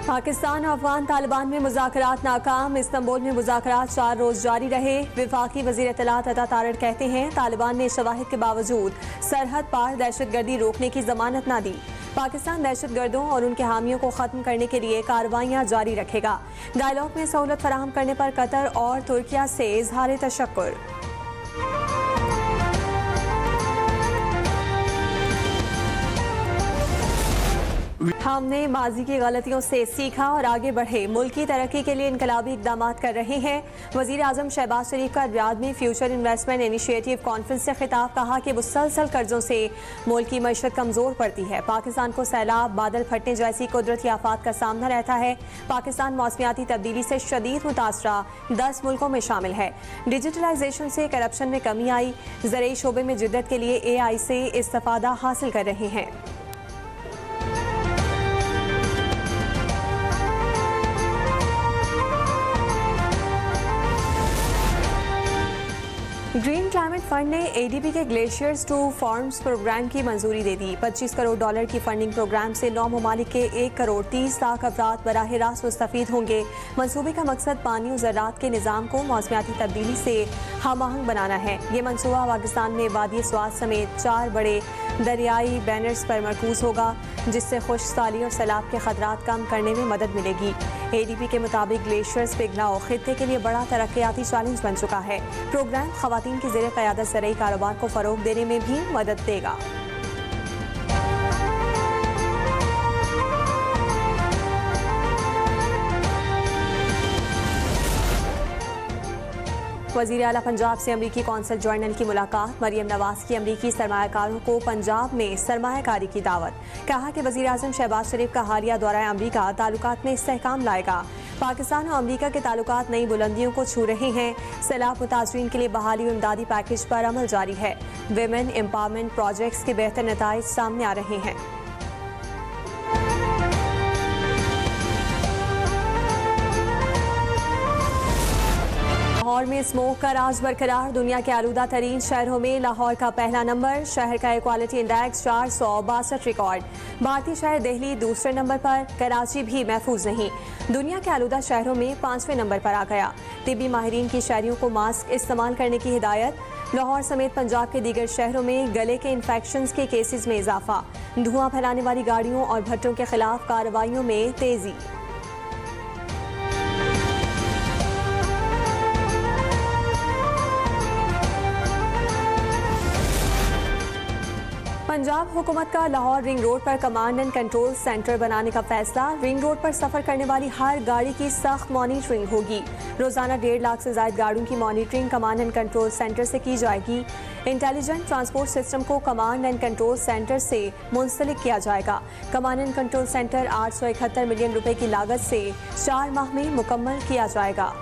पाकिस्तान और अफगान तालिबान में मुज़ाकरात नाकाम। इस्तांबुल में मुज़ाकरात 4 रोज़ जारी रहे। वफाकी वज़ीर इत्तलात अता तारड़ कहते हैं तालिबान ने शवाहिद के बावजूद सरहद पार दहशतगर्दी रोकने की जमानत न दी। पाकिस्तान दहशतगर्दों और उनके हामियों को ख़त्म करने के लिए कार्रवाइयाँ जारी रखेगा। डायलॉग में सहूलत फराहम करने पर कतर और तुर्किया से इजहार तशक्कुर। हमने माजी की गलतियों से सीखा और आगे बढ़े, मुल्क की तरक्की के लिए इनकलाबी इकदाम कर रहे हैं। वज़ीर आज़म शहबाज शरीफ का रियाद में फ्यूचर इन्वेस्टमेंट इनिशिएटिव कॉन्फ्रेंस से खिताब। कहा कि मुसलसल कर्जों से मुल्क की मईशत कमज़ोर पड़ती है। पाकिस्तान को सैलाब, बादल फटने जैसी कुदरती आफात का सामना रहता है। पाकिस्तान मौसमियाती तब्दीली से शदीद मुतासरा 10 मुल्कों में शामिल है। डिजिटलाइजेशन से करप्शन में कमी आई। ज़रई शोबे में जिद्दत के लिए AI से इस्तिफादा हासिल कर रहे हैं। ग्रीन क्लाइमेट फंड ने ADB के ग्लेशियर्स टू फार्म्स प्रोग्राम की मंजूरी दे दी। $25 करोड़ की फंडिंग प्रोग्राम से 9 ममालिक के 1 करोड़ 30 लाख अफराद बराह रास्त मुस्तफीद होंगे। मंसूबे का मकसद पानी और ज़राअत के निज़ाम को मौसमियाती तब्दीली से हम आहंग बनाना है। ये मनसूबा पाकिस्तान में वादी स्वात समेत 4 बड़े दरियाई बैनर्स पर मरकूज होगा, जिससे खुश्कसाली और सैलाब के खतरात कम करने में मदद मिलेगी। ADB के मुताबिक ग्लेशियर्स पिघलाव खित्ते के लिए बड़ा तरक्याती चैलेंज बन चुका है। प्रोग्राम खवातीन की ज़ेरे क़यादत ज़रई कारोबार को फ़रोग़ देने में भी मदद देगा। वज़ीर आला पंजाब से अमरीकी कौंसल जनरल की मुलाकात। मरियम नवाज की अमरीकी सरमायाकारों को पंजाब में सरमायाकारी की दावत। कहा कि वज़ीर आज़म शहबाज शरीफ का हालिया दौरा अमरीका ताल्लुकात में इस्तेहकाम लाएगा। पाकिस्तान और अमरीका के ताल्लुकात नई बुलंदियों को छू रहे हैं। सैलाब मुतासरीन के लिए बहाली और इमदादी पैकेज पर अमल जारी है। विमेन एम्पावरमेंट प्रोजेक्ट्स के बेहतर नताइज सामने आ रहे हैं। लाहौर में स्मोक का राज बरकरार। दुनिया के आलूदा तरीन शहरों में लाहौर का पहला नंबर। शहर का क्वालिटी इंडेक्स 462 रिकॉर्ड। भारतीय शहर दिल्ली दूसरे नंबर पर। कराची भी महफूज नहीं, दुनिया के आलूदा शहरों में 5वें नंबर पर आ गया। तिब्बी माहिरीन की शहरियों को मास्क इस्तेमाल करने की हिदायत। लाहौर समेत पंजाब के दीगर शहरों में गले के इन्फेक्शन के केसेस में इजाफा। धुआं फैलाने वाली गाड़ियों और भट्टों के खिलाफ कार्रवाइयों में तेजी। पंजाब हुकूमत का लाहौर रिंग रोड पर कमांड एंड कंट्रोल सेंटर बनाने का फैसला। रिंग रोड पर सफर करने वाली हर गाड़ी की सख्त मॉनिटरिंग होगी। रोजाना 1.5 लाख से ज्यादा गाड़ियों की monitoring command and control centre से की जाएगी। इंटेलिजेंट ट्रांसपोर्ट सिस्टम को कमांड एंड कंट्रोल सेंटर से मुंसलिक किया जाएगा। Command and control centre 871 million रुपए की लागत से 4 माह में मुकम्मल किया जाएगा।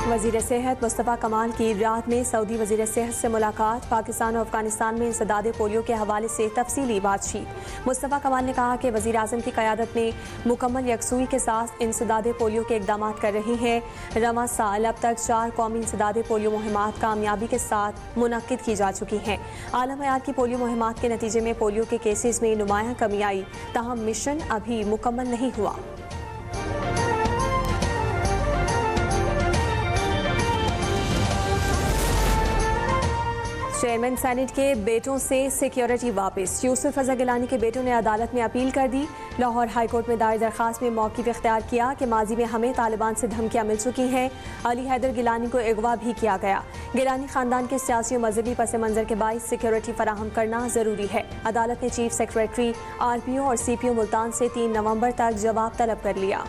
वज़ीर सेहत मुस्तफ़ा कमाल की रियाद में सऊदी वज़ीर सेहत से मुलाकात। पाकिस्तान और अफगानिस्तान में इंसदादे पोलियो के हवाले से तफसीली बातचीत। मुस्तफ़ा कमाल ने कहा कि वज़ीर आज़म की क़यादत में मुकम्मल यकसुई के साथ इंसदादे पोलियो के इक़दाम कर रहे हैं। रवा साल अब तक 4 कौमी इंसदादे पोलियो मुहिमात कामयाबी के साथ मुनक्किद की जा चुकी हैं। आलम हयात की पोलियो मुहिमात के नतीजे में पोलियो के केसेस में नुमायां कमी आई, ताहम मिशन अभी मुकम्मल नहीं हुआ। चेयरमैन सेनेट के बेटों से सिक्योरिटी वापस। यूसुफ रज़ा गिलानी के बेटों ने अदालत में अपील कर दी। लाहौर हाईकोर्ट में दायर दरखास्त में मौक़िफ़ इख्तियार किया कि माजी में हमें तालिबान से धमकियाँ मिल चुकी हैं। अली हैदर गिलानी को अगवा भी किया गया। गिलानी खानदान के सियासी और मजहबी पस मंज़र के बाइस सिक्योरिटी फराहम करना ज़रूरी है। अदालत ने चीफ सेक्रेटरी RPO और CPO मुल्तान से 3 नवंबर तक जवाब तलब कर लिया।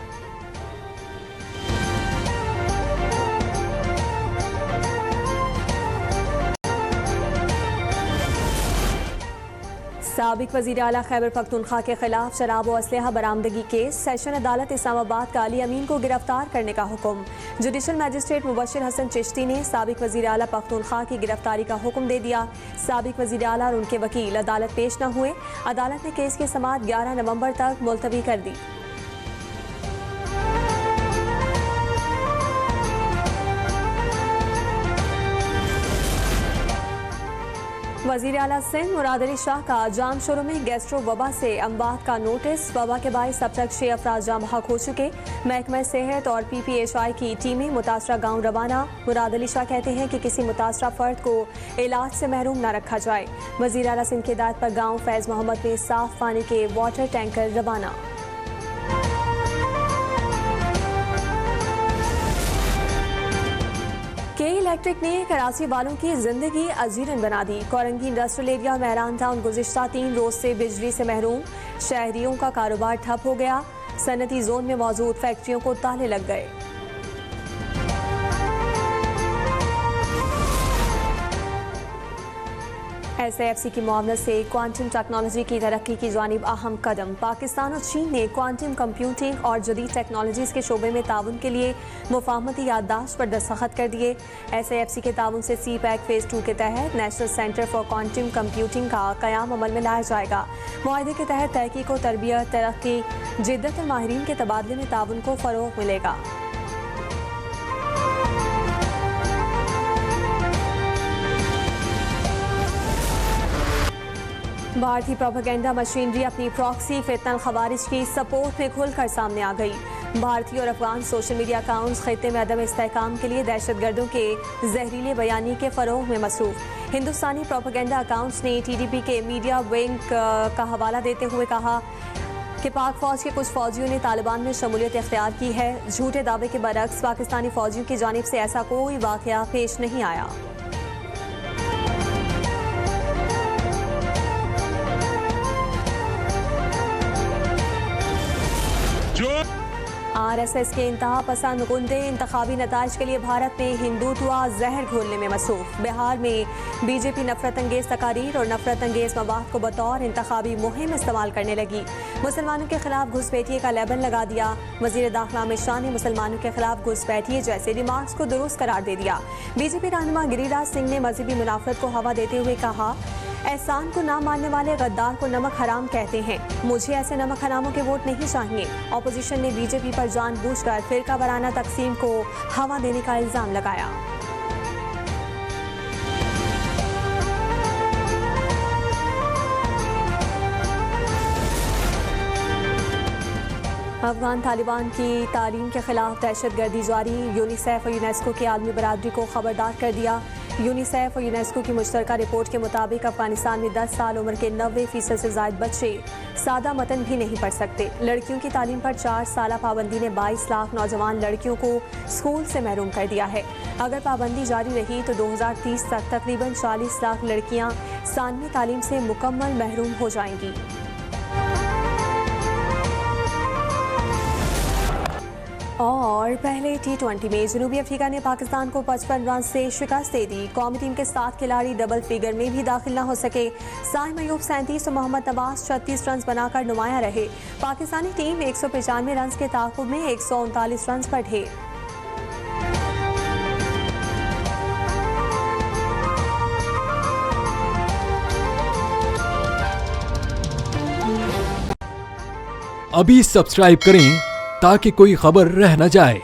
साबिक वज़ीर आला खैबर पख्तूनख्वा के खिलाफ शराब व असलहा बरामदगी केस। सेशन अदालत इस्लामाबाद का अली अमीन को गिरफ्तार करने का हुक्म। जुडिशल मजिस्ट्रेट मुबशिर हसन चिश्ती ने साबिक वज़ीर आला पख्तूनख्वा की गिरफ्तारी का हुक्म दे दिया। साबिक वज़ीर आला और उनके वकील अदालत पेश न हुए। अदालत ने केस की समाअत 11 नवंबर तक मुलतवी कर दी। वजीर आला सिंध मुराद अली शाह का जाम शुरू में गैस्ट्रो वबा से अमवात का नोटिस। वबा के बाइस अब तक 6 अफराद जाम बहक हो चुके। महकमा सेहत और PPHI की टीमें मुतासरा गाँव रवाना। मुराद अली शाह कहते हैं कि किसी मुतासरा फर्द को इलाज से महरूम न रखा जाए। वजीर आला सिंध की हिदायत पर गाँव फैज मोहम्मद में साफ पानी के वाटर टैंकर रवाना। के इलेक्ट्रिक ने कराची वालों की जिंदगी अजीरन बना दी। कोरंगी इंडस्ट्रियल एरिया महरान टाउन गुज़िश्ता 3 रोज से बिजली से महरूम। शहरियों का कारोबार ठप हो गया। सनती जोन में मौजूद फैक्ट्रियों को ताले लग गए। SAFC की मुआवनत से क्वांटम टेक्नोलॉजी की तरक्की की जानिब अहम कदम। पाकिस्तान और चीन ने क्वांटम कंप्यूटिंग और जदीद टेक्नोलॉजीज़ के शोबे में ताउन के लिए मुफाहमती याददाश्त पर दस्तखत कर दिए। SAFC के ताउन से CPEC फेज़ 2 के तहत national centre for quantum computing का क़याम अमल में लाया जाएगा। मुआहदे के तहत तहकीक व तरबियत, तरक्की, जिद्दत और माहिरीन के तबादले में ताउन को फ़रोग़ मिलेगा। भारतीय प्रोपेगेंडा मशीनरी अपनी प्रॉक्सी फितन खवारिज की सपोर्ट में खुलकर सामने आ गई। भारतीय और अफगान सोशल मीडिया अकाउंट्स खित्ते में अदम इस्तेहकाम के लिए दहशतगर्दों के जहरीले बयानी के फ़रोग़ में मसरूफ़। हिंदुस्तानी प्रोपेगेंडा अकाउंट्स ने TDP के मीडिया विंग का हवाला देते हुए कहा कि पाक फ़ौज के कुछ फ़ौजियों ने तालिबान में शमूलियत इख्तियार की है। झूठे दावे के बरक्स पाकिस्तानी फ़ौजियों की जानिब से ऐसा कोई वाक़या पेश नहीं आया। RSS के इंतहा पसंद गुंडे इंतखाबी नताइज के लिए भारत में हिंदुत्व जहर घोलने में मसरूफ। बिहार में BJP नफरत अंगेज तकारीर और नफरत अंगेज मवाद को बतौर इंतखाबी मुहिम इस्तेमाल करने लगी। मुसलमानों के खिलाफ घुसपैठिए का लेबल लगा दिया। वजीर दाखिला अमित शाह ने मुसलमानों के खिलाफ घुसपैठिए जैसे रिमार्क्स को दुरुस्त करार दे दिया। BJP रहनुमा गिरिराज सिंह ने मजहबी मुनाफरत को हवा देते हुए कहा, एहसान को ना मानने वाले गद्दार को नमक हराम कहते हैं। मुझे ऐसे नमक हरामों के वोट नहीं चाहिए। ऑपोजिशन ने BJP पर जानबूझकर फिरका वाराना तकसीम को हवा देने का इल्जाम लगाया। अफगान तालिबान की तालीम के खिलाफ दहशतगर्दी जारी। यूनिसेफ और यूनेस्को की आलमी बरादरी को खबरदार कर दिया। यूनिसेफ और यूनेस्को की मुश्तरका रिपोर्ट के मुताबिक अफगानिस्तान में 10 साल उम्र के 90% से ज़ायद बच्चे सादा मतन भी नहीं पढ़ सकते। लड़कियों की तालीम पर 4 साल पाबंदी ने 22 लाख नौजवान लड़कियों को स्कूल से महरूम कर दिया है। अगर पाबंदी जारी रही तो 2030 तक तकरीबन 40 लाख लड़कियाँ सानवी तालीम से मुकम्मल महरूम हो जाएंगी। और पहले T20 में जनूबी अफ्रीका ने पाकिस्तान को 55 रन से शिकस्त दे दी। कौमी टीम के 7 खिलाड़ी डबल फिगर में भी दाखिल न हो सके। साइम अयूब 37 और मोहम्मद नवाज 36 रन बनाकर नुमाया रहे। पाकिस्तानी टीम 195 रन के ताक़ुब में 139 रन पर ढेर। अभी सब्सक्राइब करें ताकि कोई खबर रह न जाए।